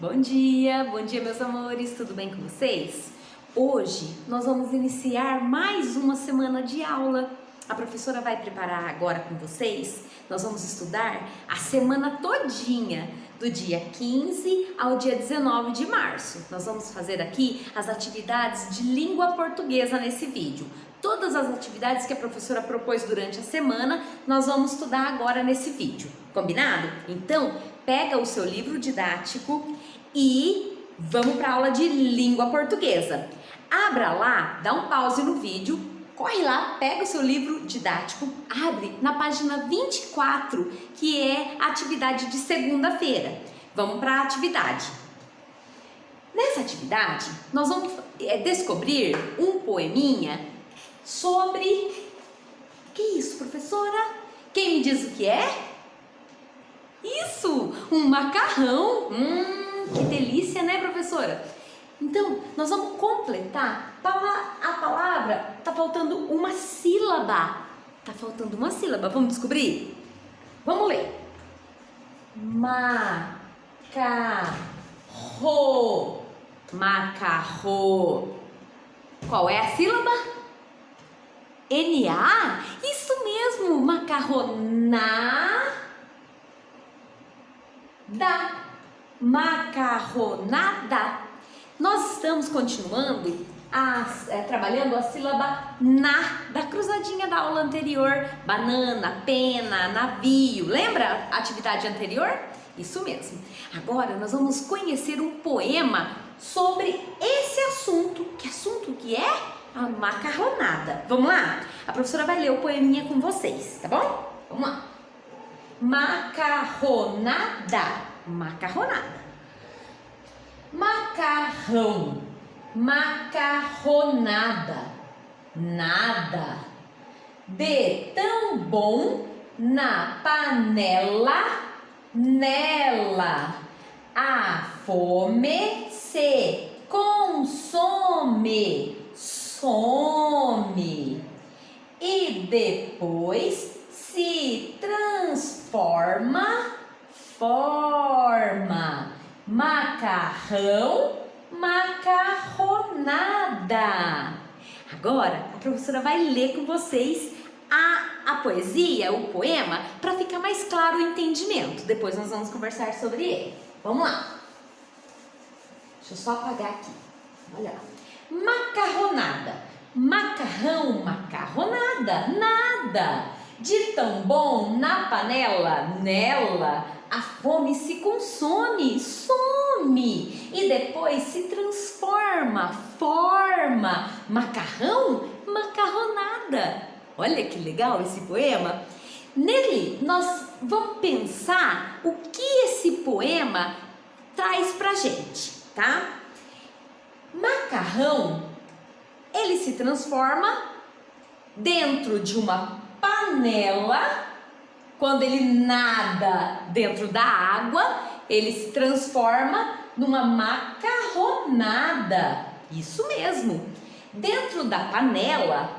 Bom dia meus amores, tudo bem com vocês? Hoje nós vamos iniciar mais uma semana de aula. A professora vai preparar agora com vocês, nós vamos estudar a semana todinha, do dia 15 ao dia 19 de março. Nós vamos fazer aqui as atividades de língua portuguesa nesse vídeo. Todas as atividades que a professora propôs durante a semana, nós vamos estudar agora nesse vídeo, combinado? Então, pega o seu livro didático e vamos para a aula de língua portuguesa. Abra lá, dá um pause no vídeo, corre lá, pega o seu livro didático, abre na página 24, que é a atividade de segunda-feira. Vamos para a atividade. Nessa atividade, nós vamos descobrir um poeminha sobre... Que isso, professora? Quem me diz o que é? Isso, um macarrão. Que delícia, né, professora? Então, nós vamos completar a palavra. Tá faltando uma sílaba. Tá faltando uma sílaba. Vamos descobrir? Vamos ler. Macarro. Macarro. Qual é a sílaba? N-A? Isso mesmo, macarronada. Macarronada. Nós estamos continuando trabalhando a sílaba na da cruzadinha da aula anterior. Banana, pena, navio. Lembra a atividade anterior? Isso mesmo. Agora nós vamos conhecer um poema sobre esse assunto. Que assunto que é? A macarronada. Vamos lá? A professora vai ler o poeminha com vocês, tá bom? Vamos lá. Macarronada. Macarronada. Macarrão. Macarronada. Nada. De tão bom na panela, nela. A fome se consome. Some e depois se transforma, forma. Macarrão, macarronada. Agora a professora vai ler com vocês a poesia, o poema, para ficar mais claro o entendimento. Depois nós vamos conversar sobre ele. Vamos lá. Deixa eu só apagar aqui. Olha lá. Macarronada, macarrão, macarronada, nada. De tão bom na panela, nela, a fome se consome, some. E depois se transforma, forma. Macarrão, macarronada. Olha que legal esse poema. Nele nós vamos pensar o que esse poema traz pra gente, tá? Macarrão, ele se transforma dentro de uma panela. Quando ele nada dentro da água, ele se transforma numa macarronada. Isso mesmo. Dentro da panela,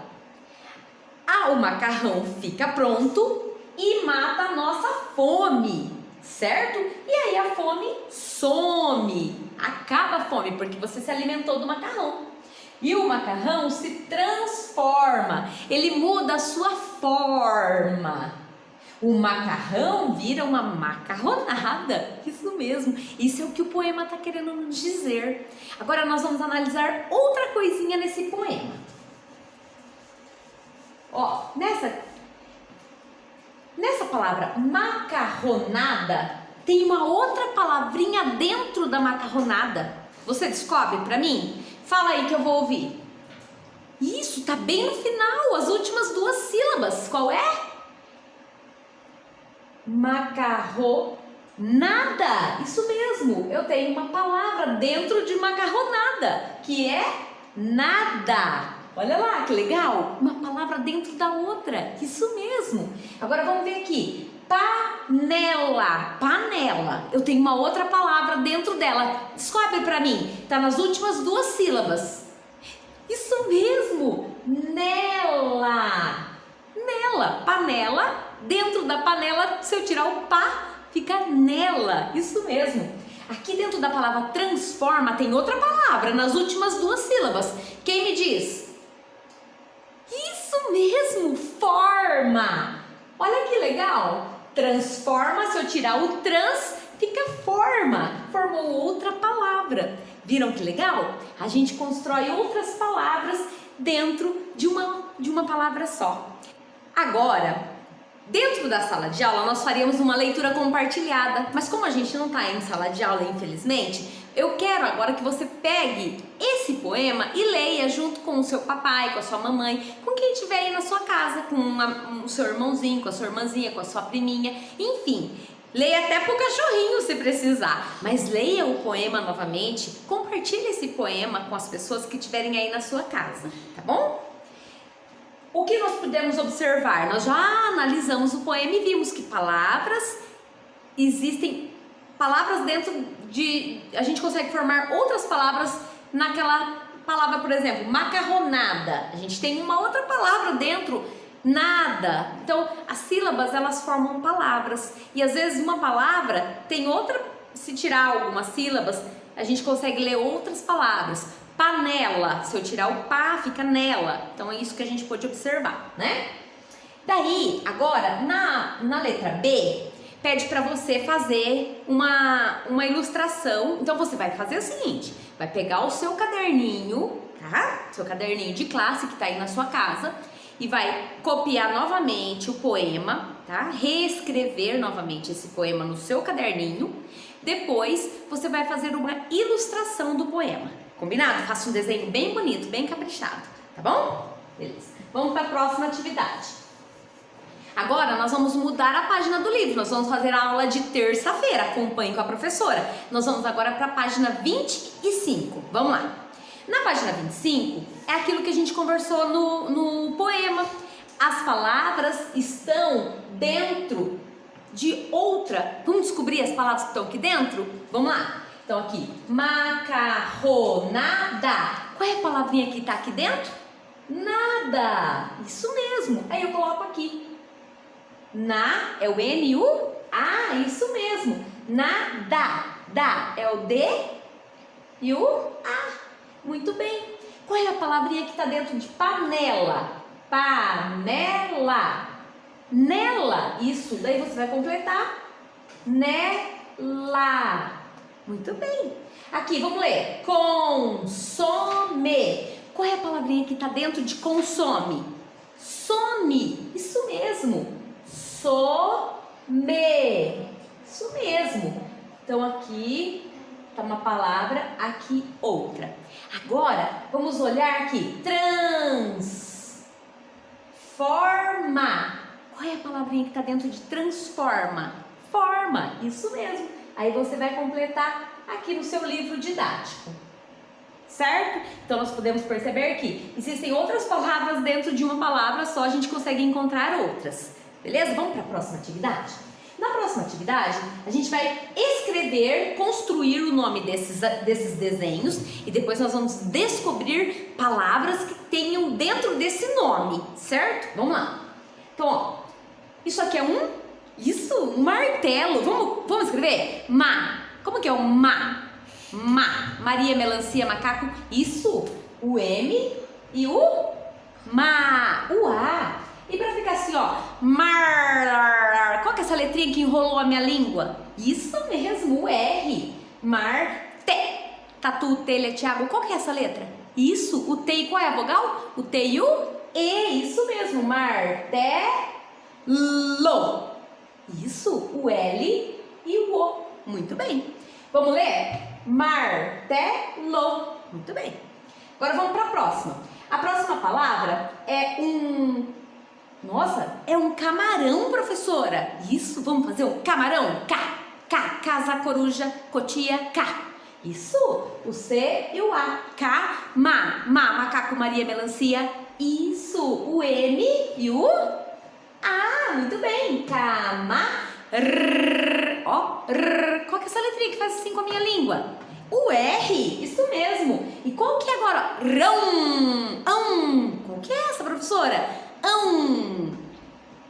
o macarrão fica pronto e mata a nossa fome, certo? E aí a fome some. Acaba a fome porque você se alimentou do macarrão. E o macarrão se transforma, ele muda a sua forma. O macarrão vira uma macarronada. Isso mesmo, isso é o que o poema está querendo nos dizer. Agora nós vamos analisar outra coisinha nesse poema. Ó, nessa palavra macarronada, tem uma outra palavrinha dentro da macarronada. Você descobre para mim? Fala aí que eu vou ouvir. Isso, tá bem no final, as últimas duas sílabas. Qual é? Macarronada. Isso mesmo, eu tenho uma palavra dentro de macarronada, que é nada. Olha lá que legal, uma palavra dentro da outra. Isso mesmo. Agora vamos ver aqui. Panela, panela. Eu tenho uma outra palavra dentro dela. Descobre para mim. Tá nas últimas duas sílabas. Isso mesmo. Nela. Nela, panela. Dentro da panela, se eu tirar o pá, fica nela. Isso mesmo. Aqui dentro da palavra transforma tem outra palavra nas últimas duas sílabas. Quem me diz? Isso mesmo, forma. Olha que legal. Transforma, se eu tirar o trans, fica forma. Formou outra palavra. Viram que legal? A gente constrói outras palavras dentro de uma palavra só. Agora, dentro da sala de aula, nós faríamos uma leitura compartilhada, mas como a gente não está em sala de aula, infelizmente, eu quero agora que você pegue esse poema e leia junto com o seu papai, com a sua mamãe, com quem estiver aí na sua casa, com o seu irmãozinho, com a sua irmãzinha, com a sua priminha, enfim. Leia até pro cachorrinho se precisar, mas leia o poema novamente, compartilhe esse poema com as pessoas que estiverem aí na sua casa, tá bom? O que nós pudemos observar? Nós já analisamos o poema e vimos que existem palavras dentro de... A gente consegue formar outras palavras naquela palavra, por exemplo, macarronada. A gente tem uma outra palavra dentro, nada. Então, as sílabas, elas formam palavras. E às vezes uma palavra tem outra... Se tirar algumas sílabas, a gente consegue ler outras palavras. Panela, se eu tirar o pá, fica nela. Então é isso que a gente pode observar, né? Daí, agora, na letra B, pede para você fazer uma ilustração. Então você vai fazer o seguinte, vai pegar o seu caderninho, tá? Seu caderninho de classe que tá aí na sua casa e vai copiar novamente o poema, tá? Reescrever novamente esse poema no seu caderninho. Depois você vai fazer uma ilustração do poema. Combinado? Faça um desenho bem bonito, bem caprichado, tá bom? Beleza. Vamos para a próxima atividade. Agora nós vamos mudar a página do livro. Nós vamos fazer a aula de terça-feira. Acompanhe com a professora. Nós vamos agora para a página 25. Vamos lá. Na página 25 é aquilo que a gente conversou no poema. As palavras estão dentro de outra. Vamos descobrir as palavras que estão aqui dentro? Vamos lá. Então aqui, macarronada. Qual é a palavrinha que está aqui dentro? Nada. Isso mesmo. Aí eu coloco aqui. Na é o N-U-A. Isso mesmo. Nada. Da é o D e o A. Muito bem. Qual é a palavrinha que está dentro de panela? Panela. Nela. Isso. Daí você vai completar. Nela. Muito bem. Aqui, vamos ler. Consome. Qual é a palavrinha que está dentro de consome? Some. Isso mesmo. Some. Isso mesmo. Então, aqui está uma palavra, aqui outra. Agora, vamos olhar aqui. Transforma. Qual é a palavrinha que está dentro de transforma? Forma. Isso mesmo. Aí você vai completar aqui no seu livro didático, certo? Então nós podemos perceber que existem outras palavras dentro de uma palavra só, a gente consegue encontrar outras, beleza? Vamos para a próxima atividade? Na próxima atividade, a gente vai escrever, construir o nome desses desenhos e depois nós vamos descobrir palavras que tenham dentro desse nome, certo? Vamos lá. Então, ó, isso aqui é um martelo. Vamos escrever? Como que é o Maria, melancia, macaco. Isso, o M e o A. E pra ficar assim, ó, qual que é essa letrinha que enrolou a minha língua? Isso mesmo, o R. Tatu, telha, Thiago, qual que é essa letra? Isso, o T e qual é a vogal? O T e o E, isso mesmo, martelo. Isso, o L e o O. Muito bem. Vamos ler? Martelo. Muito bem. Agora vamos para a próxima. A próxima palavra é é um camarão, professora. Isso, vamos fazer um camarão. Casa, coruja, cotia, Isso, o C e o A. Macaco, Maria, melancia. Isso, o M e o A. Muito bem. Qual que é essa letrinha que faz assim com a minha língua? O R, isso mesmo. E qual que é agora? Qual que é essa, professora?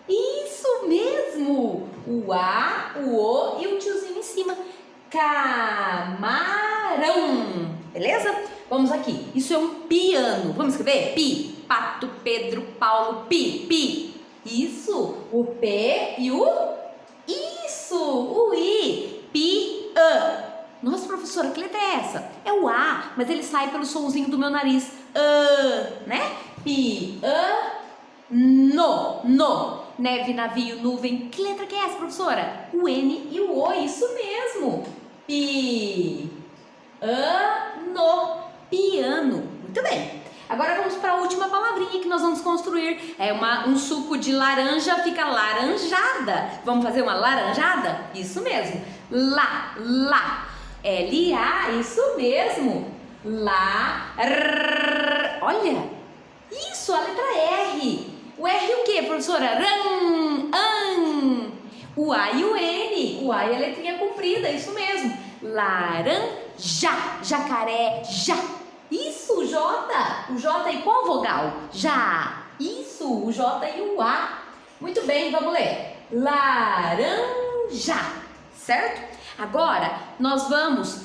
Isso mesmo. O A, o O e o tiozinho em cima. camarão. Beleza? Vamos aqui. Isso é um piano. Vamos escrever? Pi. Pato, Pedro, Paulo, pi. Pi. Isso. O P e o... Isso. O I. Pi-a. Nossa, professora, que letra é essa? É o A, mas ele sai pelo somzinho do meu nariz. Né? No. Neve, navio, nuvem. Que letra que é essa, professora? O N e o O, isso mesmo. No. Piano. Muito bem. Agora vamos para a última palavrinha que nós vamos construir. É um suco de laranja, fica laranjada. Vamos fazer uma laranjada? Isso mesmo. Lá. L-A, isso mesmo. Olha, isso, a letra R. O R o que, professora? O A e o N. O A é a letrinha comprida, isso mesmo. Laranja, jacaré, já. Isso, o J. O J e qual vogal? Já. Isso, o J e o A. Muito bem, vamos ler. Laranja, certo? Agora, nós vamos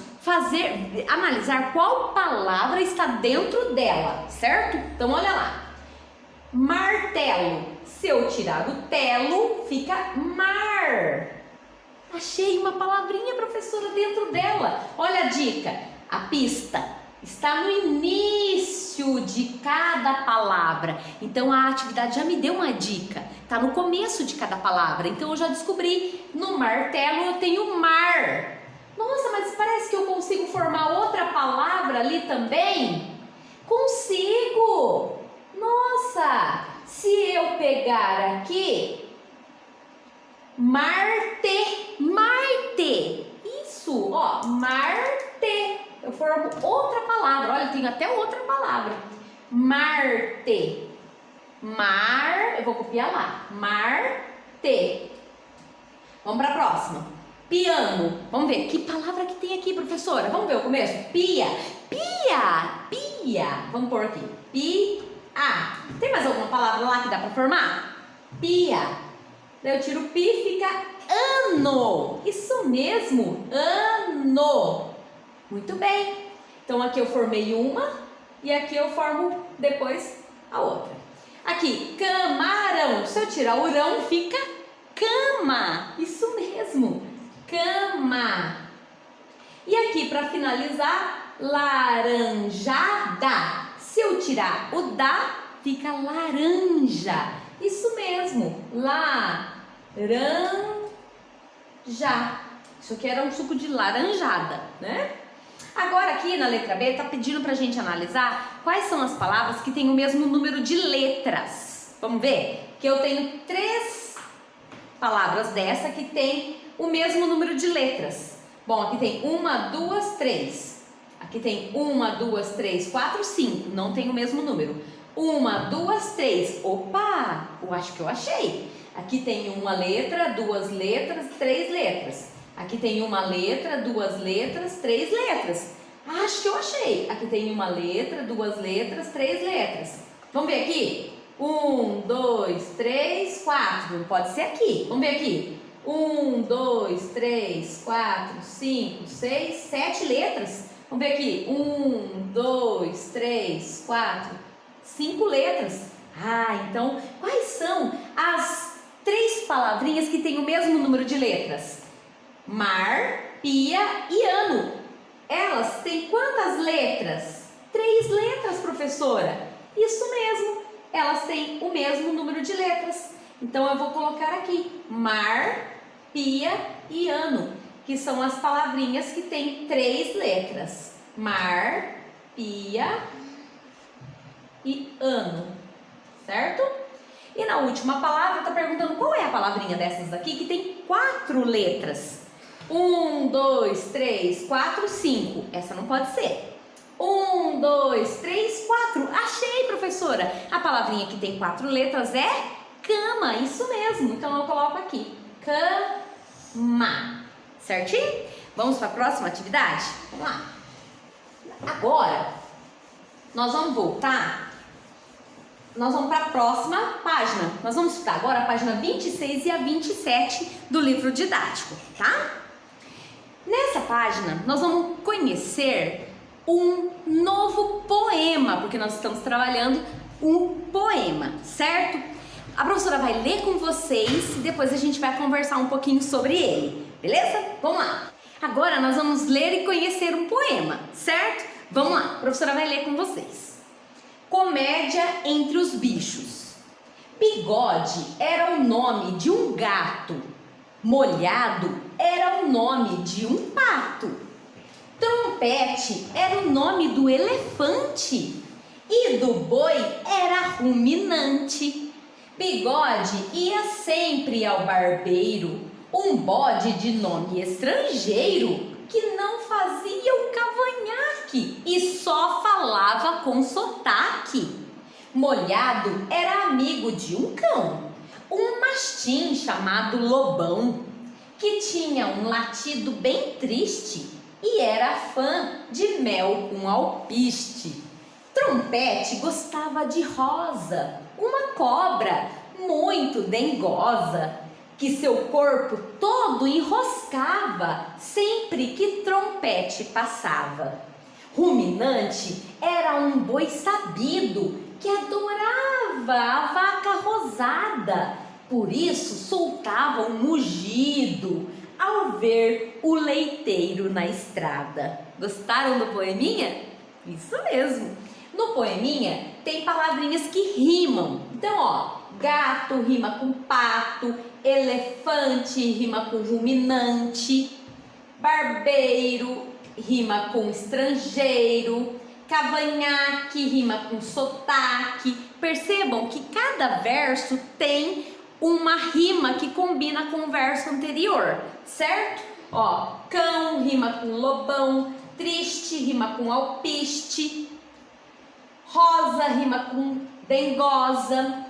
analisar qual palavra está dentro dela, certo? Então, olha lá. Martelo. Se eu tirar o telo, fica mar. Achei uma palavrinha, professora, dentro dela. Olha a dica. A pista está no início de cada palavra. Então, a atividade já me deu uma dica. Está no começo de cada palavra. Então, eu já descobri. No martelo, eu tenho mar. Nossa, mas parece que eu consigo formar outra palavra ali também? Consigo! Nossa! Se eu pegar aqui, Marte. Isso, ó, Marte. Eu formo outra palavra. Olha, eu tenho até outra palavra. Marte. Eu vou copiar lá. Marte. Vamos para a próxima. Piano. Vamos ver, que palavra que tem aqui, professora? Vamos ver o começo? Pia. Vamos pôr aqui. Pia. Tem mais alguma palavra lá que dá para formar? Pia. Daí eu tiro o pi, fica ano. Isso mesmo, ano. Muito bem. Então aqui eu formei uma e aqui eu formo depois a outra. Aqui, camarão. Se eu tirar o rão, fica cama. Isso mesmo, cama. E aqui para finalizar, laranjada. Se eu tirar o da, fica laranja. Isso mesmo, laranja. Isso aqui era um suco de laranjada, né? Agora aqui na letra B tá pedindo pra gente analisar quais são as palavras que têm o mesmo número de letras. Vamos ver? Que eu tenho 3 palavras dessa que tem o mesmo número de letras. Bom, aqui tem 1, 2, 3. Aqui tem 1, 2, 3, 4, 5. Não tem o mesmo número. 1, 2, 3. Opa! Eu acho que eu achei. Aqui tem uma letra, 2 letras, 3 letras. Aqui tem uma letra, 2 letras, 3 letras. Acho que eu achei. Aqui tem uma letra, 2 letras, 3 letras. Vamos ver aqui? 1, 2, 3, 4. Pode ser aqui. Vamos ver aqui. 1, 2, 3, 4, 5, 6, 7 letras. Vamos ver aqui. 1, 2, 3, 4, 5 letras. Então quais são as 3 palavrinhas que têm o mesmo número de letras? Mar, pia e ano. Elas têm quantas letras? 3 letras, professora. Isso mesmo, elas têm o mesmo número de letras. Então eu vou colocar aqui mar, pia e ano, que são as palavrinhas que têm 3 letras. Mar, pia e ano, certo? E na última palavra está perguntando qual é a palavrinha dessas daqui que tem 4 letras. 1, 2, 3, 4, 5. Essa não pode ser. 1, 2, 3, 4. Achei, professora. A palavrinha que tem 4 letras é cama. Isso mesmo. Então eu coloco aqui. Cama. Certinho? Vamos para a próxima atividade? Vamos lá. Agora, nós vamos voltar. Nós vamos para a próxima página. Nós vamos estudar agora a página 26 e a 27 do livro didático, tá? Nessa página, nós vamos conhecer um novo poema, porque nós estamos trabalhando um poema, certo? A professora vai ler com vocês e depois a gente vai conversar um pouquinho sobre ele, beleza? Vamos lá! Agora nós vamos ler e conhecer um poema, certo? Vamos lá, a professora vai ler com vocês. Comédia entre os bichos. Bigode era o nome de um gato. Molhado era o nome de um pato. Trompete era o nome do elefante. E do boi era ruminante. Bigode ia sempre ao barbeiro. Um bode de nome estrangeiro que não fazia o cavanhaque e só falava com sotaque. Molhado era amigo de um cão, um mastim chamado Lobão, que tinha um latido bem triste e era fã de mel com alpiste. Trompete gostava de rosa, uma cobra muito dengosa, que seu corpo todo enroscava sempre que Trompete passava. Ruminante era um boi sabido que adorava a vaca rosada, por isso soltava um mugido ao ver o leiteiro na estrada. Gostaram do poeminha? Isso mesmo! No poeminha tem palavrinhas que rimam. Então, ó, gato rima com pato, elefante rima com ruminante, barbeiro rima com estrangeiro, cavanhaque rima com sotaque. Percebam que cada verso tem uma rima que combina com o verso anterior, certo? Ó, cão rima com lobão, triste rima com alpiste, rosa rima com dengosa,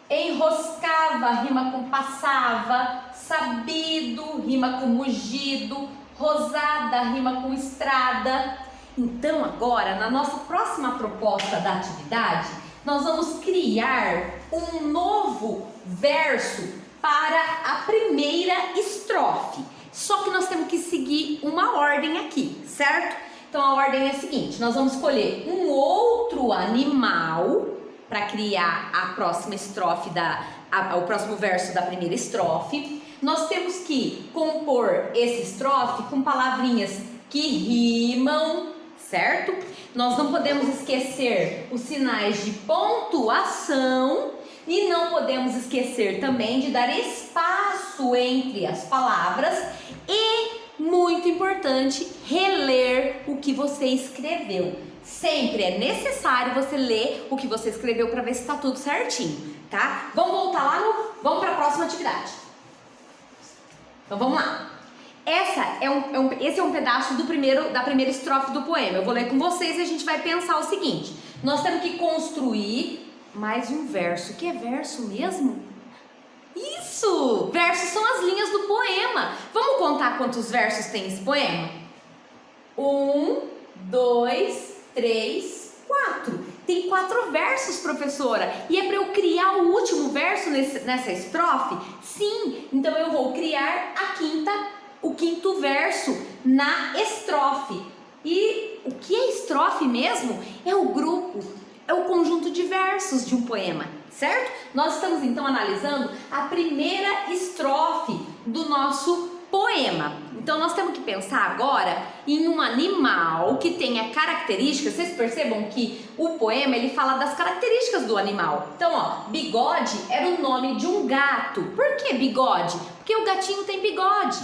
enroscava rima com passava, sabido rima com mugido, rosada rima com estrada. Então agora, na nossa próxima proposta da atividade, nós vamos criar um novo verso para a primeira estrofe. Só que nós temos que seguir uma ordem aqui, certo? Então a ordem é a seguinte: nós vamos escolher um outro animal para criar a próxima estrofe o próximo verso da primeira estrofe. Nós temos que compor esse estrofe com palavrinhas que rimam, certo? Nós não podemos esquecer os sinais de pontuação e não podemos esquecer também de dar espaço entre as palavras e, muito importante, reler o que você escreveu. Sempre é necessário você ler o que você escreveu para ver se está tudo certinho, tá? Vamos voltar lá vamos para a próxima atividade. Então vamos lá. Esse é um pedaço da primeira estrofe do poema. Eu vou ler com vocês e a gente vai pensar o seguinte: nós temos que construir mais um verso. O que é verso mesmo? Isso! Versos são as linhas do poema. Vamos contar quantos versos tem esse poema? 1, 2, 3, 4. Tem 4 versos, professora. E é para eu criar o último verso nessa estrofe? Sim, então eu vou criar o quinto verso na estrofe. E o que é estrofe mesmo? É o grupo, é o conjunto de versos de um poema, certo? Nós estamos então analisando a primeira estrofe do nosso poema. Então nós temos que pensar agora em um animal que tenha características. Vocês percebam que o poema ele fala das características do animal. Então, ó, Bigode era o nome de um gato. Por que bigode? Porque o gatinho tem bigode.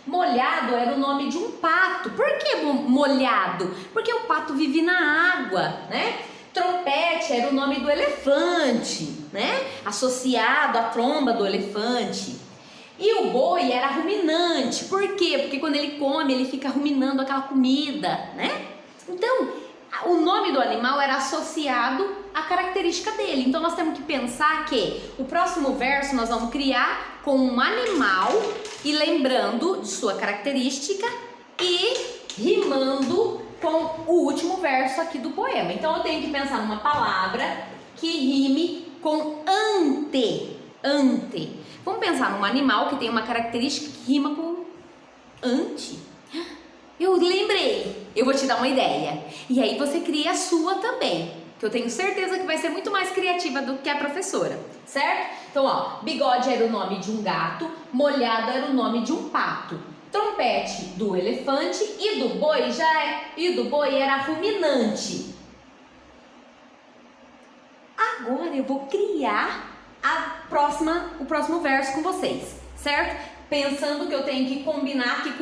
Molhado era o nome de um pato. Por que molhado? Porque o pato vive na água, né? Trompete era o nome do elefante, né? Associado à tromba do elefante. E o boi era ruminante. Por quê? Porque quando ele come, ele fica ruminando aquela comida, né? Então, o nome do animal era associado à característica dele. Então, nós temos que pensar que o próximo verso nós vamos criar com um animal e lembrando de sua característica e rimando com o último verso aqui do poema. Então, eu tenho que pensar numa palavra que rime com ante. Ante. Vamos pensar num animal que tem uma característica que rima com ante. eu lembrei, eu vou te dar uma ideia. E aí você cria a sua também, que eu tenho certeza que vai ser muito mais criativa do que a professora, certo? Então, ó, bigode era o nome de um gato, molhado era o nome de um pato, trompete do elefante e do boi era ruminante. Agora eu vou criar o próximo verso com vocês, certo? Pensando que eu tenho que combinar aqui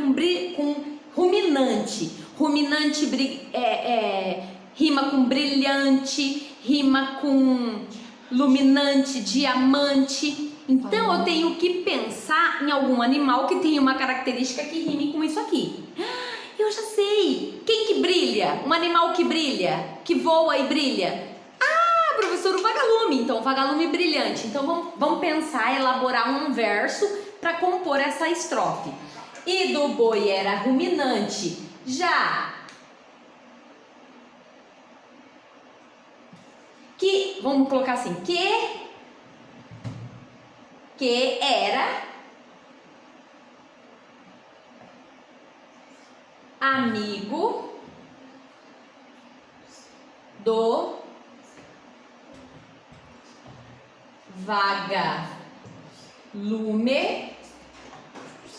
com ruminante. Ruminante rima com brilhante, rima com luminante, diamante. Então eu tenho que pensar em algum animal que tenha uma característica que rime com isso aqui. Eu já sei! Quem que brilha? Um animal que brilha, que voa e brilha. Professor, o vagalume, então, o vagalume brilhante. Então vamos pensar, elaborar um verso para compor essa estrofe. E do boi era ruminante, já que, vamos colocar assim, que era amigo do vagalume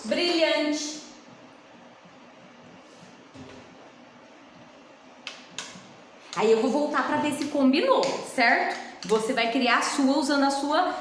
brilhante. Aí eu vou voltar para ver se combinou, certo? Você vai criar a sua usando a sua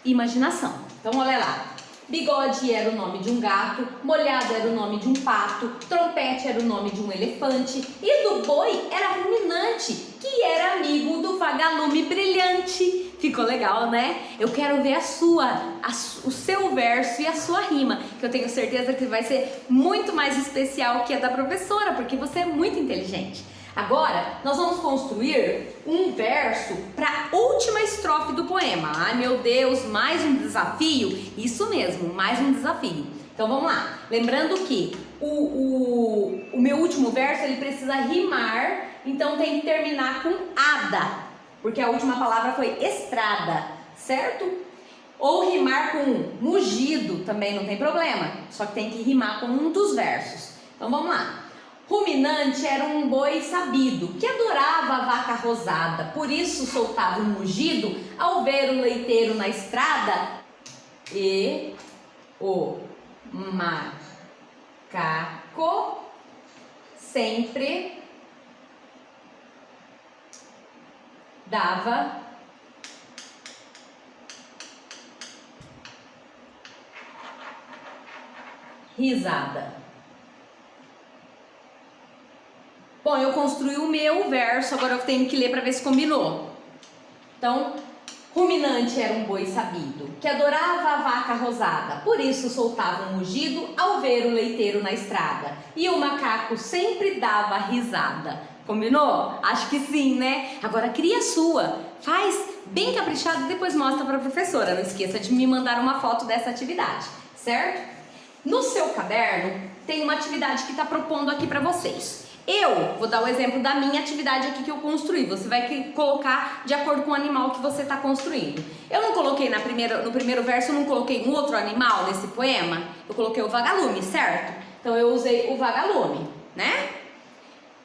imaginação. Então olha lá. Bigode era o nome de um gato, molhado era o nome de um pato, trompete era o nome de um elefante e do boi era ruminante, que era amigo do vagalume brilhante. Ficou legal, né? Eu quero ver o seu verso e a sua rima, que eu tenho certeza que vai ser muito mais especial que a da professora, porque você é muito inteligente. Agora, nós vamos construir um verso para a última estrofe do poema. Ai, meu Deus, mais um desafio? Isso mesmo, mais um desafio. Então, vamos lá. Lembrando que o meu último verso, ele precisa rimar, então tem que terminar com ada, porque a última palavra foi estrada, certo? Ou rimar com mugido, também não tem problema, só que tem que rimar com um dos versos. Então, vamos lá. Ruminante era um boi sabido, que adorava a vaca rosada, por isso soltava um mugido ao ver o leiteiro na estrada. E o macaco sempre dava risada. Bom, eu construí o meu verso, agora eu tenho que ler para ver se combinou. Então, ruminante era um boi sabido, que adorava a vaca rosada, por isso soltava um mugido ao ver o leiteiro na estrada. E o macaco sempre dava risada. Combinou? Acho que sim, né? Agora cria a sua, faz bem caprichado e depois mostra para a professora. Não esqueça de me mandar uma foto dessa atividade, certo? No seu caderno tem uma atividade que está propondo aqui para vocês. Eu vou dar o exemplo da minha atividade aqui que eu construí. Você vai colocar de acordo com o animal que você está construindo. Eu não coloquei no primeiro verso, eu não coloquei um outro animal nesse poema. Eu coloquei o vagalume, certo? Então eu usei o vagalume, né?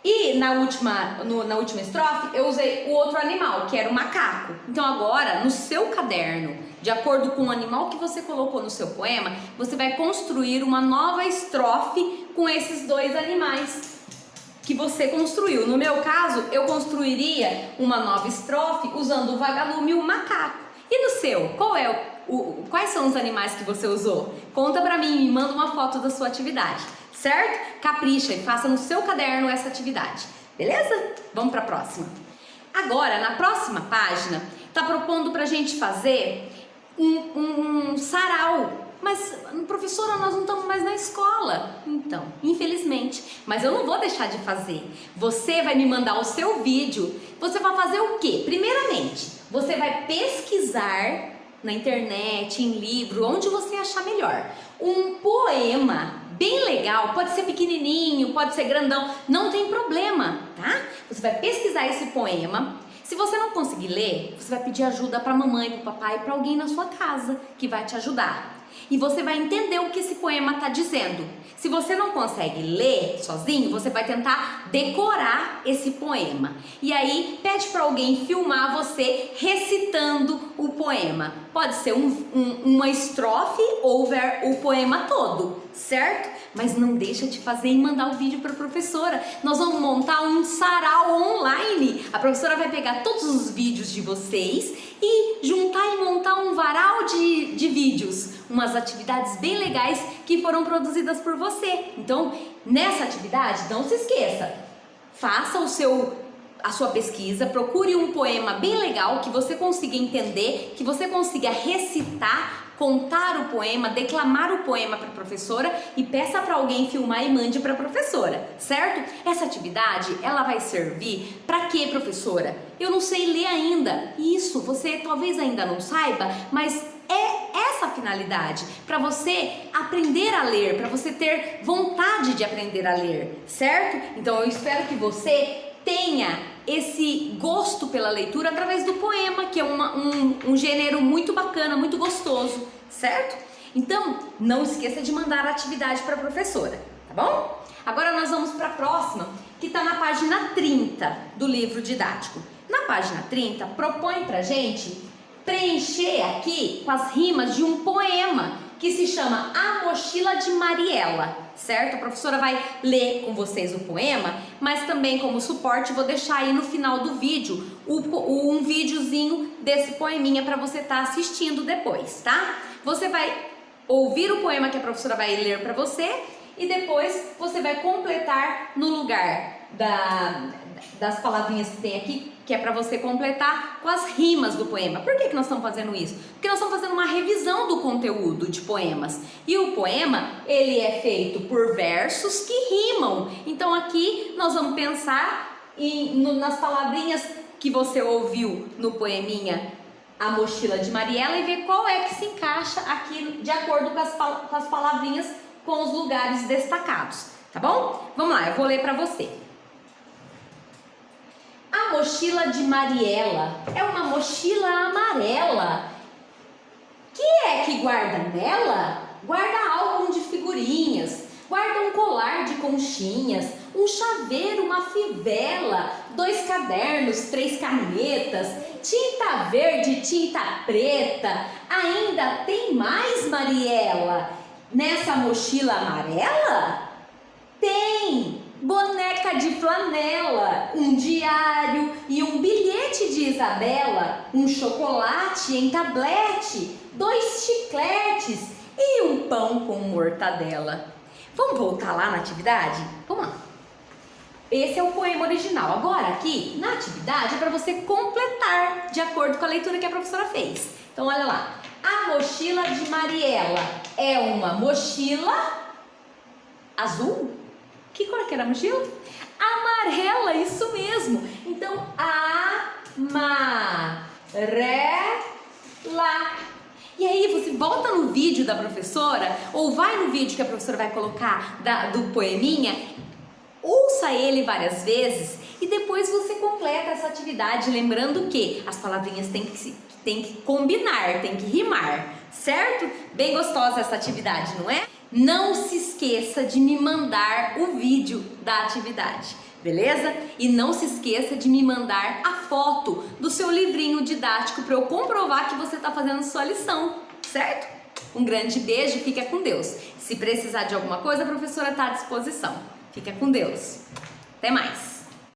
E na última estrofe eu usei o outro animal, que era o macaco. Então agora, no seu caderno, de acordo com o animal que você colocou no seu poema, você vai construir uma nova estrofe com esses dois animais que você construiu. No meu caso, eu construiria uma nova estrofe usando o vagalume e o macaco. E no seu, quais são os animais que você usou? Conta pra mim, me manda uma foto da sua atividade, certo? Capricha e faça no seu caderno essa atividade, beleza? Vamos pra próxima. Agora, na próxima página, tá propondo pra gente fazer um sarau. Mas, professora, nós não estamos mais na escola. Então, infelizmente, mas eu não vou deixar de fazer. Você vai me mandar o seu vídeo. Você vai fazer o quê? Primeiramente, você vai pesquisar na internet, em livro, onde você achar melhor. Um poema bem legal, pode ser pequenininho, pode ser grandão, não tem problema, tá? Você vai pesquisar esse poema. Se você não conseguir ler, você vai pedir ajuda para a mamãe, para o papai, para alguém na sua casa que vai te ajudar. e você vai entender o que esse poema está dizendo. Se você não consegue ler sozinho, você vai tentar decorar esse poema. E aí pede para alguém filmar você recitando o poema. Pode ser uma estrofe ou o poema todo, certo? Mas não deixa de fazer e mandar o vídeo para a professora. Nós vamos montar um sarau online. A professora vai pegar todos os vídeos de vocês e juntar e montar um varal de vídeos. Umas atividades bem legais que foram produzidas por você. Então, nessa atividade, não se esqueça, faça a sua pesquisa, procure um poema bem legal que você consiga entender, que você consiga recitar, contar o poema, declamar o poema para a professora e peça para alguém filmar e mande para a professora, certo? Essa atividade, ela vai servir para quê, professora? Eu não sei ler ainda. Isso, você talvez ainda não saiba, mas é essa a finalidade, para você aprender a ler, para você ter vontade de aprender a ler, certo? Então eu espero que você tenha esse gosto pela leitura através do poema, que é um gênero muito bacana, muito gostoso, certo? Então, não esqueça de mandar a atividade para a professora, tá bom? Agora nós vamos para a próxima, que está na página 30 do livro didático. Na página 30, propõe pra gente preencher aqui com as rimas de um poema que se chama A Mochila de Mariela, certo? A professora vai ler com vocês o poema, mas também como suporte vou deixar aí no final do vídeo um videozinho desse poeminha para você estar assistindo depois, tá? Você vai ouvir o poema que a professora vai ler para você e depois você vai completar no lugar das palavrinhas que tem aqui, que é para você completar com as rimas do poema. Por que nós estamos fazendo isso? Porque nós estamos fazendo uma revisão do conteúdo de poemas. E o poema, ele é feito por versos que rimam. Então aqui nós vamos pensar nas palavrinhas que você ouviu no poeminha A Mochila de Mariela e ver qual é que se encaixa aqui de acordo com as palavrinhas, com os lugares destacados, tá bom? Vamos lá, eu vou ler para você. A mochila de Mariela é uma mochila amarela. Que é que guarda nela? Guarda álbum de figurinhas, guarda um colar de conchinhas, um chaveiro, uma fivela, 2 cadernos, 3 canetas, tinta verde, tinta preta. Ainda tem mais, Mariela? Nessa mochila amarela? Tem boneca de flanela, um diário e um bilhete de Isabela, um chocolate em tablete, 2 chicletes e um pão com mortadela. Vamos voltar lá na atividade? Vamos lá. Esse é o poema original. Agora aqui, na atividade, é para você completar de acordo com a leitura que a professora fez. Então olha lá. A mochila de Mariela é uma mochila azul. Que cor que era a mochila? Amarela, isso mesmo. Então, amarela. E aí você volta no vídeo da professora, ou vai no vídeo que a professora vai colocar do poeminha, ouça ele várias vezes e depois você completa essa atividade, lembrando que as palavrinhas têm que combinar, tem que rimar, certo? Bem gostosa essa atividade, não é? Não se esqueça de me mandar o vídeo da atividade, beleza? E não se esqueça de me mandar a foto do seu livrinho didático para eu comprovar que você está fazendo sua lição, certo? Um grande beijo, fica com Deus. Se precisar de alguma coisa, a professora está à disposição. Fica com Deus. Até mais!